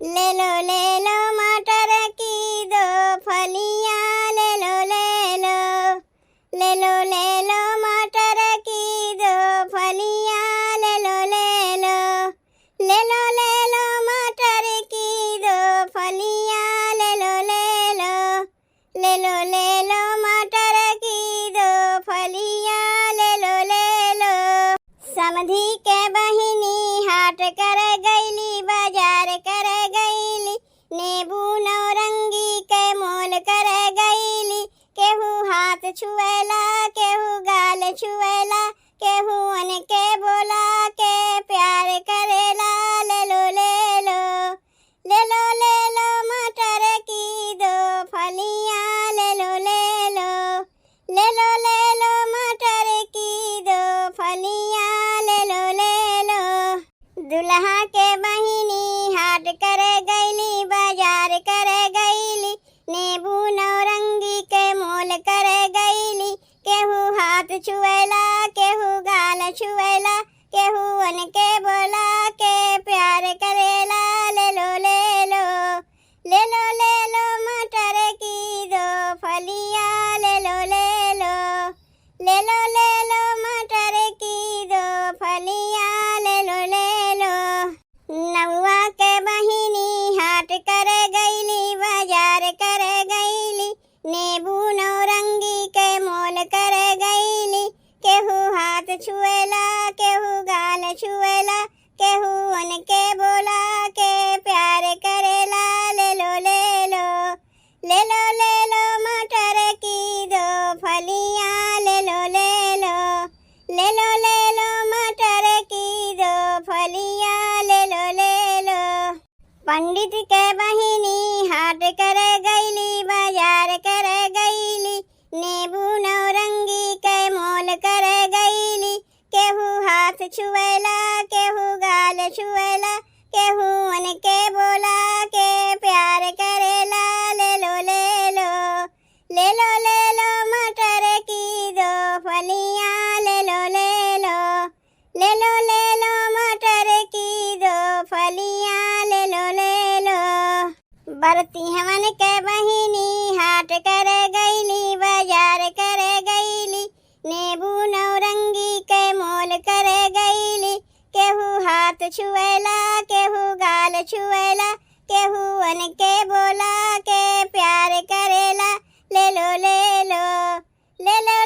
ले लो मटर की दो फलियाँ, ले लो मटर की दो फलियाँ, ले लो मटर की दो फलियाँ, ले लो मटर की दो फलियाँ, ले लो। समधी के बहिनी हाट कर गईली, बाजार कर गईली, नेबू नौरंगी के मोल कर गईली। केहू हाथ छुएला, केहू गाल छुएला, केहू अनके बोला के प्यार करेला। ले लो मटर की दो फलियाँ, ले लो मटर की दो फलियाँ, ले लो। दुल्हा के बहिनी हाट कर गईली, बाजार कर गईली, नेबू नौरंगी के मोल कर गईली। केहू हाथ छुएला, केहू गाल छुएला, केहू अनके बोला के प्यार करेला। ले लो मटर की दो फलियाँ, ले लो मटर की दो फलियाँ, ले लो। नौआ के बहिनी हाट कर गईली, बाजार कर गईली, नेबू नौरंगी के मोल कर गईली। केहू हाथ छुएला, केहू गाल छुएला, केहू अनके बोला के प्यार करेला। ले लो मटर की दो फलियाँ, ले लो मटर की दो फलियाँ, ले लो। पंडित के बहिनी हाट कर गईली, बाजार कर गईली, नेबू नौरंगी के मोल कर गईली। केहू हाथ छुएला, केहू गाल छुएला, केहू अनके बोला के प्यार करेला। ले लो मटर की दो फलियाँ, ले लो मटर की दो फलियाँ, ले लो। बरती हमन के बहिनी हाट कर गईली, बाजार कर गईली, नेबू नौरंगी के मोल कर गईली। केहू हाथ छुएला, केहू गाल छुएला, केहू अनके बोला के प्यार करेला। ले लो